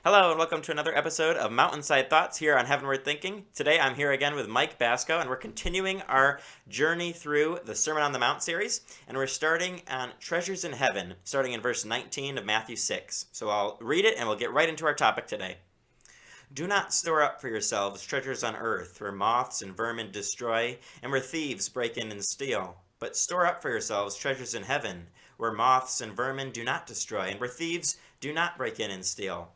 Hello and welcome to another episode of Mountainside Thoughts here on Heavenward Thinking. Today I'm here again with Mike Basco and we're continuing our journey through the Sermon on the Mount series, and we're starting on Treasures in Heaven, starting in verse 19 of Matthew 6. So I'll read it and we'll get right into our topic today. Do not store up for yourselves treasures on earth, where moths and vermin destroy, and where thieves break in and steal. But store up for yourselves treasures in heaven, where moths and vermin do not destroy, and where thieves do not break in and steal.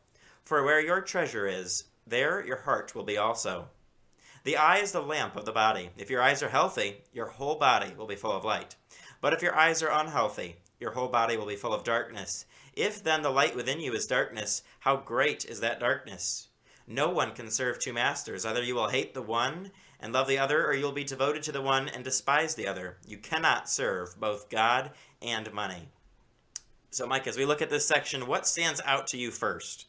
For where your treasure is, there your heart will be also. The eye is the lamp of the body. If your eyes are healthy, your whole body will be full of light. But if your eyes are unhealthy, your whole body will be full of darkness. If then the light within you is darkness, how great is that darkness? No one can serve two masters. Either you will hate the one and love the other, or you will be devoted to the one and despise the other. You cannot serve both God and money. So, Mike, as we look at this section, what stands out to you first?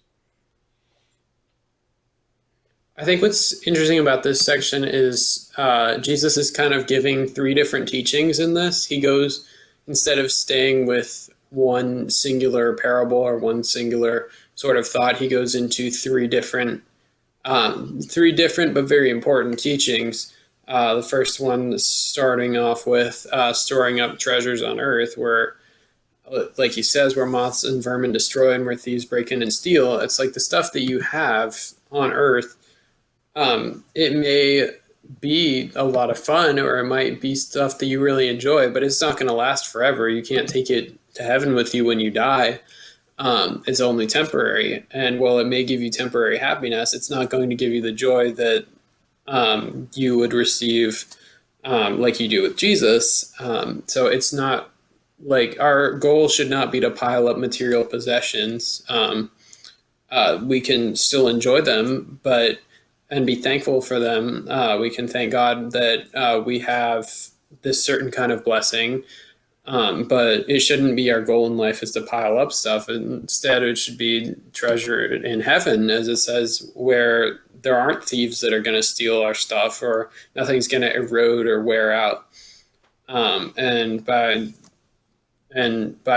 I think what's interesting about this section is Jesus is kind of giving three different teachings in this. He goes, instead of staying with one singular parable or one singular sort of thought, he goes into three different but very important teachings. The first one is starting off with storing up treasures on earth, where, like he says, where moths and vermin destroy and where thieves break in and steal. It's like the stuff that you have on earth. It may be a lot of fun, or it might be stuff that you really enjoy, but it's not going to last forever. You can't take it to heaven with you when you die. It's only temporary. And while it may give you temporary happiness, it's not going to give you the joy that you would receive like you do with Jesus. So it's not like our goal should not be to pile up material possessions. We can still enjoy them, and be thankful for them. We can thank God that we have this certain kind of blessing, but it shouldn't be our goal in life is to pile up stuff. Instead, it should be treasure in heaven, as it says, where there aren't thieves that are going to steal our stuff, or nothing's going to erode or wear out. And by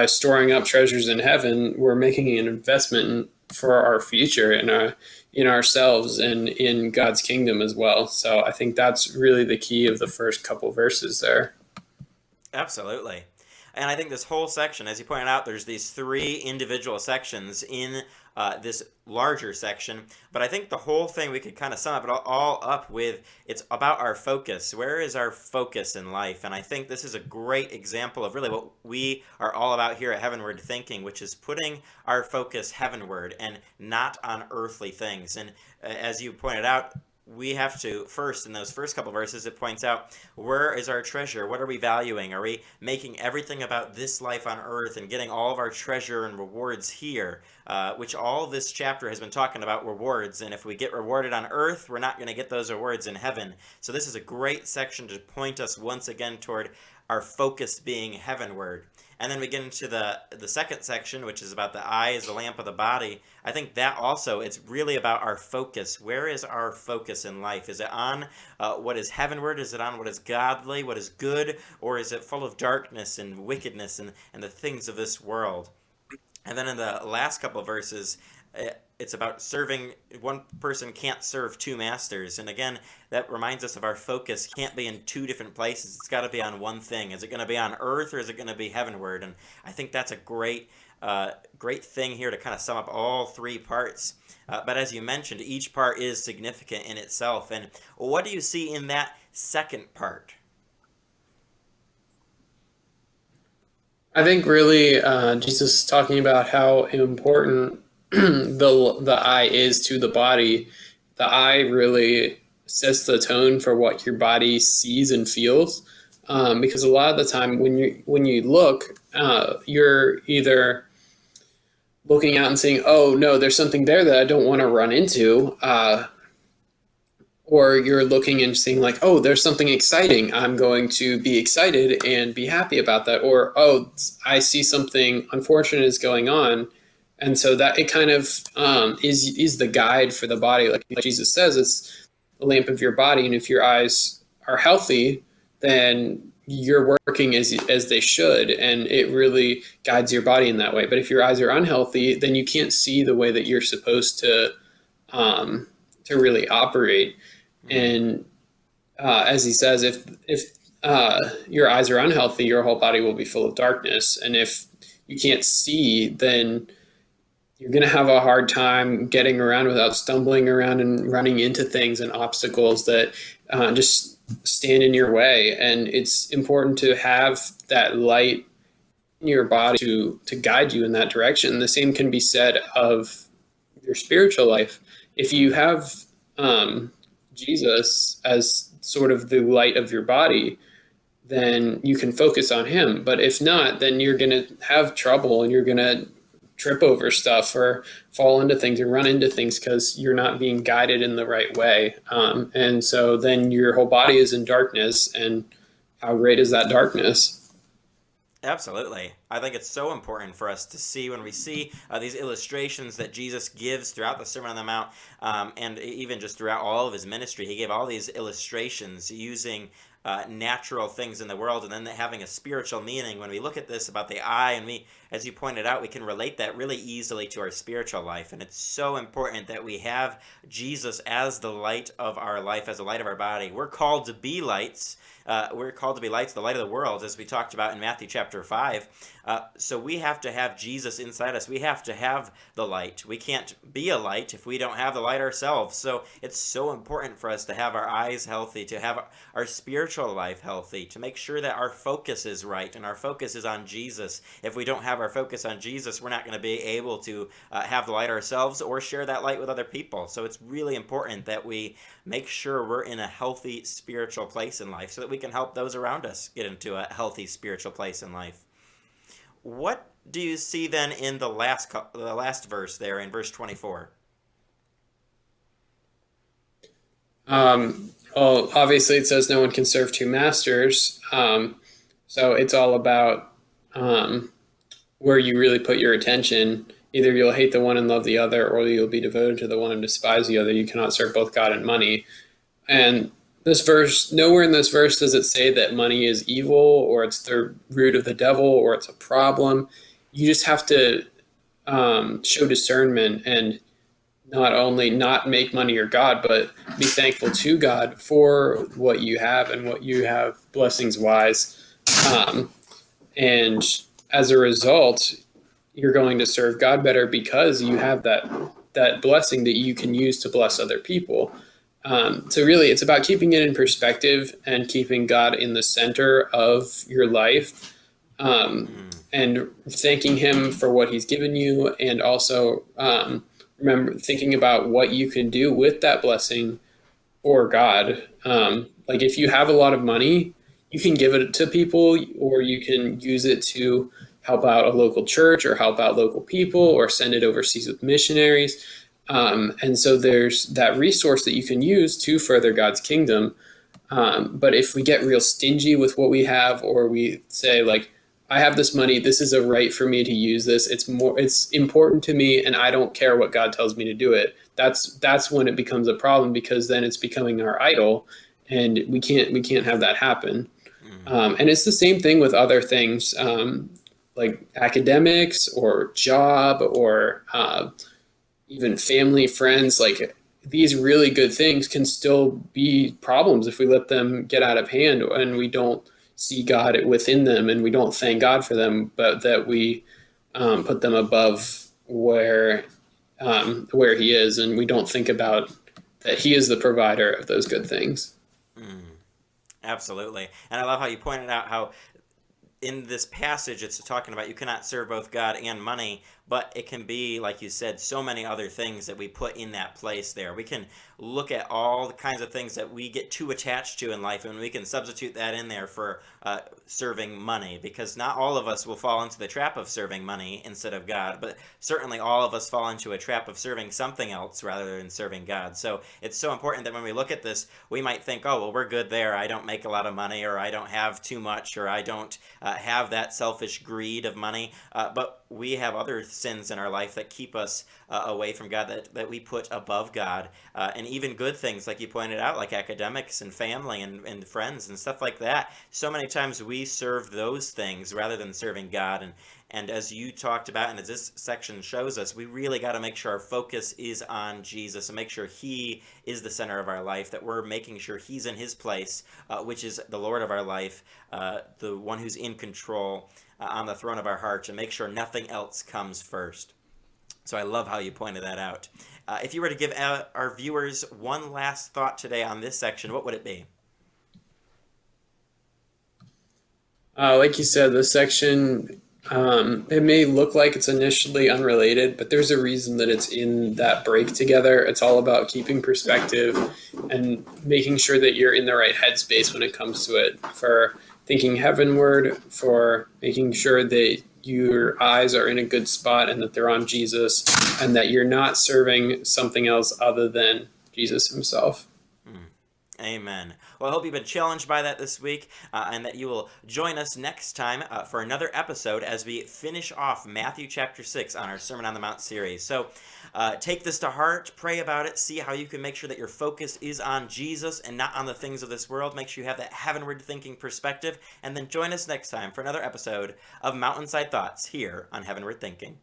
storing up treasures in heaven, we're making an investment for our future and in ourselves and in God's kingdom as well. So I think that's really the key of the first couple verses there. Absolutely. And I think this whole section, as you pointed out, there's these three individual sections in this larger section. But I think the whole thing, we could kind of sum it all up with, it's about our focus. Where is our focus in life? And I think this is a great example of really what we are all about here at Heavenward Thinking, which is putting our focus heavenward and not on earthly things. And as you pointed out, we have to first, in those first couple verses, it points out, where is our treasure? What are we valuing? Are we making everything about this life on earth and getting all of our treasure and rewards here? Which all this chapter has been talking about rewards. And if we get rewarded on earth, we're not going to get those rewards in heaven. So this is a great section to point us once again toward our focus being heavenward. And then we get into the second section, which is about the eye is the lamp of the body. I think that also, it's really about our focus. Where is our focus in life? Is it on what is heavenward? Is it on what is godly, what is good? Or is it full of darkness and wickedness and the things of this world? And then in the last couple of verses, it's about serving. One person can't serve two masters. And again, that reminds us of our focus can't be in two different places. It's got to be on one thing. Is it going to be on earth or is it going to be heavenward? And I think that's a great thing here to kind of sum up all three parts. But as you mentioned, each part is significant in itself. And what do you see in that second part? I think really Jesus is talking about how important the eye is to the body. The eye really sets the tone for what your body sees and feels. Because a lot of the time when you look, you're either looking out and saying, "Oh no, there's something there that I don't want to run into," or you're looking and seeing like, "Oh, there's something exciting. I'm going to be excited and be happy about that," or "Oh, I see something unfortunate is going on." And so that it kind of is the guide for the body. Like Jesus says, it's the lamp of your body. And if your eyes are healthy, then you're working as they should, and it really guides your body in that way. But if your eyes are unhealthy, then you can't see the way that you're supposed um, to really operate. Mm. And as he says, if your eyes are unhealthy, your whole body will be full of darkness. And if you can't see, then you're going to have a hard time getting around without stumbling around and running into things and obstacles that just stand in your way. And it's important to have that light in your body to guide you in that direction. The same can be said of your spiritual life. If you have Jesus as sort of the light of your body, then you can focus on him. But if not, then you're going to have trouble and you're going to trip over stuff or fall into things or run into things because you're not being guided in the right way. And so then your whole body is in darkness. And how great is that darkness? Absolutely. I think it's so important for us to see when we see these illustrations that Jesus gives throughout the Sermon on the Mount, and even just throughout all of his ministry. He gave all these illustrations using natural things in the world and then having a spiritual meaning. When we look at this about the eye, and we, as you pointed out, we can relate that really easily to our spiritual life. And it's so important that we have Jesus as the light of our life, as the light of our body. We're called to be lights. We're called to be lights, the light of the world, as we talked about in Matthew chapter 5. So we have to have Jesus inside us. We have to have the light. We can't be a light if we don't have the light ourselves. So it's so important for us to have our eyes healthy, to have our spiritual life healthy, to make sure that our focus is right and our focus is on Jesus. If we don't have our focus on Jesus, we're not going to be able to have the light ourselves or share that light with other people. So it's really important that we make sure we're in a healthy spiritual place in life so that we can help those around us get into a healthy spiritual place in life. What do you see then in the last verse there in verse 24? Well, obviously it says no one can serve two masters. So it's all about where you really put your attention. Either you'll hate the one and love the other, or you'll be devoted to the one and despise the other. You cannot serve both God and money. And this verse, nowhere in this verse does it say that money is evil or it's the root of the devil or it's a problem. You just have to show discernment and not only not make money your God, but be thankful to God for what you have and what you have blessings wise. And as a result, you're going to serve God better because you have that blessing that you can use to bless other people. So really, it's about keeping it in perspective and keeping God in the center of your life, and thanking Him for what He's given you, and also remember thinking about what you can do with that blessing for God. Like if you have a lot of money, you can give it to people, or you can use it to help out a local church or help out local people or send it overseas with missionaries. And so there's that resource that you can use to further God's kingdom. But if we get real stingy with what we have, or we say like, I have this money, this is a right for me to use this. It's important to me, and I don't care what God tells me to do it. That's when it becomes a problem, because then it's becoming our idol, and we can't have that happen. And it's the same thing with other things, like academics or job or even family, friends. Like these really good things can still be problems if we let them get out of hand and we don't see God within them, and we don't thank God for them, but that we put them above where He is, and we don't think about that He is the provider of those good things. Absolutely. And I love how you pointed out how in this passage it's talking about you cannot serve both God and money, but it can be, like you said, so many other things that we put in that place there. We can look at all the kinds of things that we get too attached to in life, and we can substitute that in there for serving money, because not all of us will fall into the trap of serving money instead of God, but certainly all of us fall into a trap of serving something else rather than serving God. So it's so important that when we look at this, we might think, oh, well, we're good there. I don't make a lot of money, or I don't have too much, or I don't have that selfish greed of money, but we have other sins in our life that keep us away from God, that we put above God, and even good things, like you pointed out, like academics and family and friends and stuff like that. So many times we serve those things rather than serving God. And as you talked about, and as this section shows us, we really got to make sure our focus is on Jesus and make sure he is the center of our life, that we're making sure he's in his place, which is the Lord of our life, the one who's in control on the throne of our hearts, and make sure nothing else comes first. So I love how you pointed that out. If you were to give our viewers one last thought today on this section, what would it be? Like you said, this section, it may look like it's initially unrelated, but there's a reason that it's in that break together. It's all about keeping perspective and making sure that you're in the right headspace when it comes to it, for thinking heavenward, for making sure that your eyes are in a good spot and that they're on Jesus, and that you're not serving something else other than Jesus himself. Amen. Well, I hope you've been challenged by that this week, and that you will join us next time for another episode as we finish off Matthew chapter 6 on our Sermon on the Mount series. So take this to heart, pray about it, see how you can make sure that your focus is on Jesus and not on the things of this world. Make sure you have that heavenward thinking perspective, and then join us next time for another episode of Mountainside Thoughts here on Heavenward Thinking.